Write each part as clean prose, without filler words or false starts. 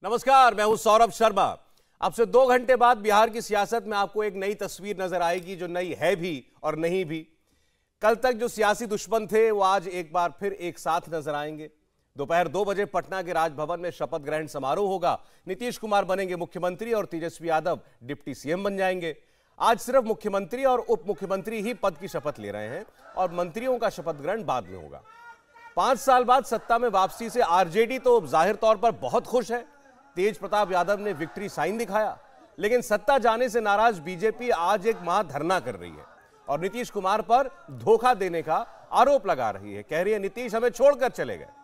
नमस्कार, मैं हूं सौरभ शर्मा। अब से 2 घंटे बाद बिहार की सियासत में आपको एक नई तस्वीर नजर आएगी, जो नई है भी और नहीं भी। कल तक जो सियासी दुश्मन थे वो आज एक बार फिर एक साथ नजर आएंगे। दोपहर 2 बजे पटना के राजभवन में शपथ ग्रहण समारोह होगा। नीतीश कुमार बनेंगे मुख्यमंत्री और तेजस्वी यादव डिप्टी सीएम बन जाएंगे। आज सिर्फ मुख्यमंत्री और उप मुख्यमंत्री ही पद की शपथ ले रहे हैं और मंत्रियों का शपथ ग्रहण बाद में होगा। 5 साल बाद सत्ता में वापसी से आरजेडी तो जाहिर तौर पर बहुत खुश है। तेज प्रताप यादव ने विक्ट्री साइन दिखाया, लेकिन सत्ता जाने से नाराज बीजेपी आज एक महाधरना कर रही है और नीतीश कुमार पर धोखा देने का आरोप लगा रही है। कह रही है नीतीश हमें छोड़कर चले गए।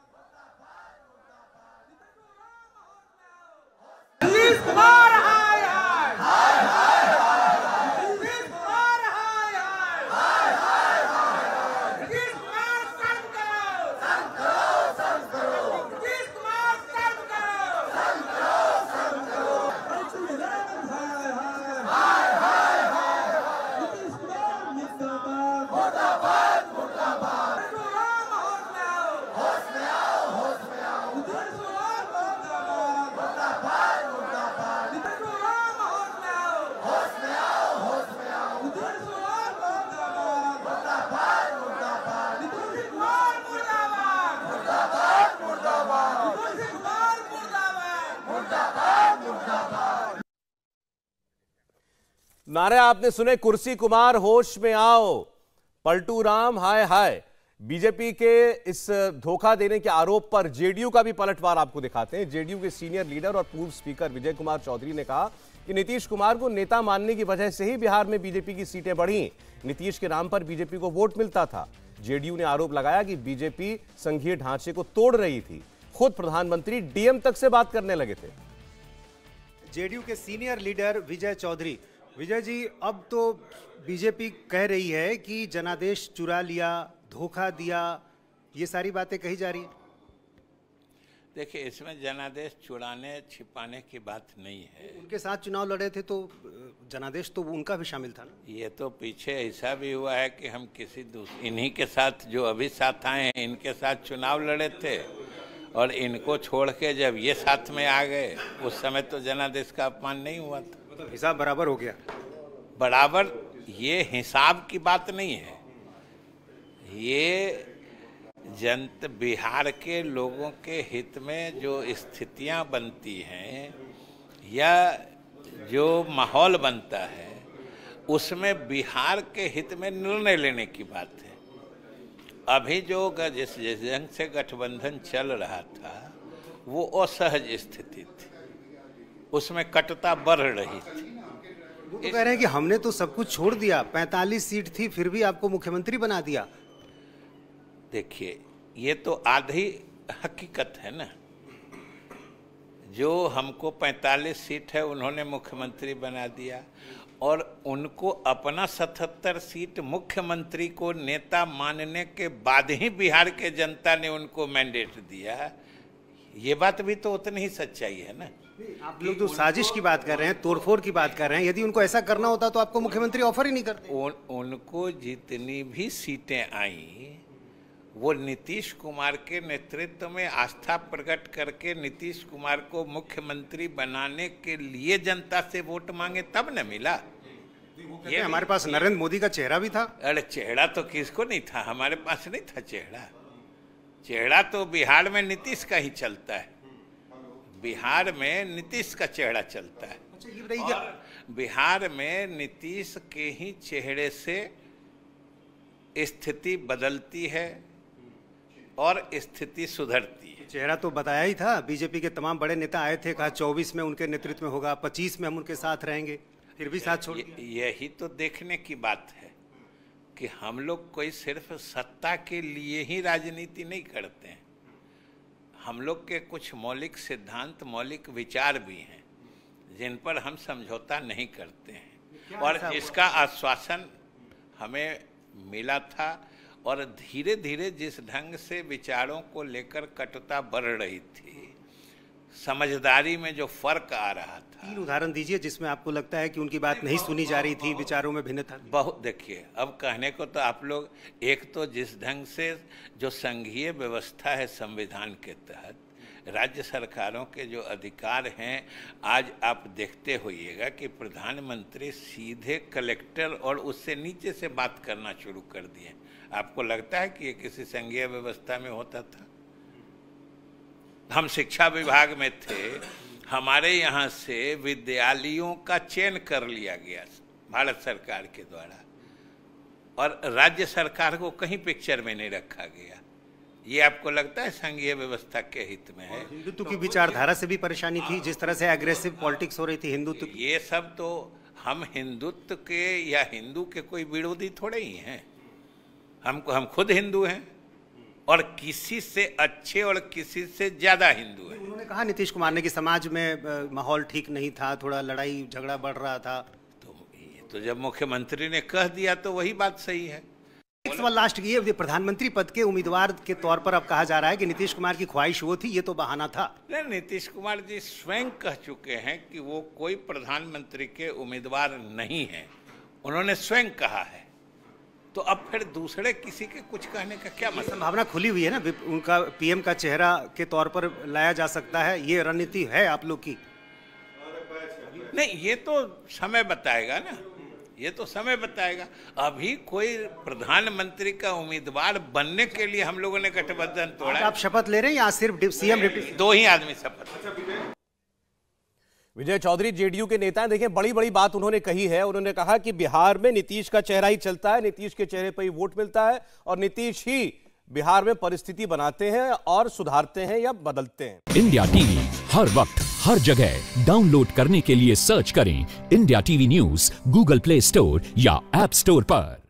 नारे आपने सुने, कुर्सी कुमार होश में आओ, पलटू राम हाय हाय। बीजेपी के इस धोखा देने के आरोप पर जेडीयू का भी पलटवार आपको दिखाते हैं। जेडीयू के सीनियर लीडर और पूर्व स्पीकर विजय कुमार चौधरी ने कहा कि नीतीश कुमार को नेता मानने की वजह से ही बिहार में बीजेपी की सीटें बढ़ी। नीतीश के नाम पर बीजेपी को वोट मिलता था। जेडीयू ने आरोप लगाया कि बीजेपी संघीय ढांचे को तोड़ रही थी। खुद प्रधानमंत्री डीएम तक से बात करने लगे थे। जेडीयू के सीनियर लीडर विजय चौधरी, विजय जी, अब तो बीजेपी कह रही है कि जनादेश चुरा लिया, धोखा दिया, ये सारी बातें कही जा रही है। देखिए, इसमें जनादेश चुराने छिपाने की बात नहीं है। उनके साथ चुनाव लड़े थे तो जनादेश तो उनका भी शामिल था ना। ये तो पीछे ऐसा भी हुआ है कि हम किसी इन्हीं के साथ, जो अभी साथ आए हैं, इनके साथ चुनाव लड़े थे और इनको छोड़ के जब ये साथ में आ गए, उस समय तो जनादेश का अपमान नहीं हुआ था। मतलब हिसाब बराबर हो गया। बराबर, ये हिसाब की बात नहीं है। ये बिहार के लोगों के हित में जो स्थितियां बनती हैं या जो माहौल बनता है, उसमें बिहार के हित में निर्णय लेने की बात है। अभी जो जिस जंग से गठबंधन चल रहा था वो असहज स्थिति थी, उसमें कटुता बढ़ रही थी। वो तो कह रहे हैं कि हमने तो सब कुछ छोड़ दिया, 45 सीट थी फिर भी आपको मुख्यमंत्री बना दिया। देखिए, ये तो आधी हकीकत है ना। जो हमको 45 सीट है उन्होंने मुख्यमंत्री बना दिया और उनको अपना 77 सीट मुख्यमंत्री को नेता मानने के बाद ही बिहार के जनता ने उनको मैंडेट दिया। ये बात भी तो उतनी ही सच्चाई है ना। आप लोग तो साजिश की बात कर रहे हैं, तोड़फोड़ की बात कर रहे हैं। यदि उनको ऐसा करना होता तो आपको मुख्यमंत्री ऑफर ही नहीं करते। उनको जितनी भी सीटें आई वो नीतीश कुमार के नेतृत्व में आस्था प्रकट करके नीतीश कुमार को मुख्यमंत्री बनाने के लिए जनता से वोट मांगे, तब न मिला। ये हमारे पास नरेंद्र मोदी का चेहरा भी था। अरे चेहरा तो किसको नहीं था, हमारे पास नहीं था चेहरा। चेहरा तो बिहार में नीतीश का ही चलता है। बिहार में नीतीश का चेहरा चलता है और बिहार में नीतीश के ही चेहरे से स्थिति बदलती है और स्थिति सुधरती है। चेहरा तो बताया ही था। बीजेपी के तमाम बड़े नेता आए थे, कहा 24 में उनके नेतृत्व में होगा, 25 में हम उनके साथ रहेंगे, फिर भी साथ छोड़ दिया। यही तो देखने की बात है कि हम लोग कोई सिर्फ सत्ता के लिए ही राजनीति नहीं करते हैं। हम लोग के कुछ मौलिक सिद्धांत, मौलिक विचार भी हैं जिन पर हम समझौता नहीं करते हैं और जिसका आश्वासन हमें मिला था। और धीरे धीरे जिस ढंग से विचारों को लेकर कटुता बढ़ रही थी, समझदारी में जो फर्क आ रहा था। 3 उदाहरण दीजिए जिसमें आपको लगता है कि उनकी बात नहीं सुनी जा रही थी, विचारों में भिन्नता। बहुत, देखिए, अब कहने को तो आप लोग, एक तो जिस ढंग से जो संघीय व्यवस्था है संविधान के तहत, राज्य सरकारों के जो अधिकार हैं, आज आप देखते होइएगा कि प्रधानमंत्री सीधे कलेक्टर और उससे नीचे से बात करना शुरू कर दिए। आपको लगता है कि ये किसी संघीय व्यवस्था में होता था? हम शिक्षा विभाग में थे, हमारे यहाँ से विद्यालयों का चयन कर लिया गया भारत सरकार के द्वारा, और राज्य सरकार को कहीं पिक्चर में नहीं रखा गया। ये आपको लगता है संघीय व्यवस्था के हित में है? हिंदुत्व की विचारधारा से भी परेशानी थी, जिस तरह से एग्रेसिव पॉलिटिक्स हो रही थी हिंदुत्व। ये सब तो हम हिंदुत्व के या हिंदू के कोई विरोधी थोड़े ही हैं। हम खुद हिंदू हैं और किसी से अच्छे और किसी से ज्यादा हिंदू हैं। उन्होंने कहा नीतीश कुमार ने कि समाज में माहौल ठीक नहीं था, थोड़ा लड़ाई झगड़ा बढ़ रहा था। तो जब मुख्यमंत्री ने कह दिया तो वही बात सही है। एक सवाल लास्ट, ये प्रधानमंत्री पद के उम्मीदवार के तौर पर अब कहा जा रहा है कि नीतीश कुमार की ख्वाहिश वो थी, ये तो बहाना था। नहीं, नीतीश कुमार जी स्वयं कह चुके हैं कि वो कोई प्रधानमंत्री के उम्मीदवार नहीं हैं, उन्होंने स्वयं कहा है। तो अब फिर दूसरे किसी के कुछ कहने का क्या मतलब? संभावना खुली हुई है ना, उनका पीएम का चेहरा के तौर पर लाया जा सकता है, ये रणनीति है आप लोग की? नहीं, ये तो समय बताएगा ना, ये तो समय बताएगा। अभी कोई प्रधानमंत्री का उम्मीदवार बनने के लिए हम लोगों ने गठबंधन तोड़ा। आप शपथ ले रहे हैं या सिर्फ सीएम? दो ही आदमी शपथ। विजय चौधरी जेडीयू के नेता हैं, देखें बड़ी बड़ी बात उन्होंने कही है। उन्होंने कहा कि बिहार में नीतीश का चेहरा ही चलता है, नीतीश के चेहरे पर ही वोट मिलता है और नीतीश ही बिहार में परिस्थिति बनाते हैं और सुधारते हैं या बदलते हैं। इंडिया टीवी हर वक्त हर जगह डाउनलोड करने के लिए सर्च करें India TV news Google play store या ऐप स्टोर पर।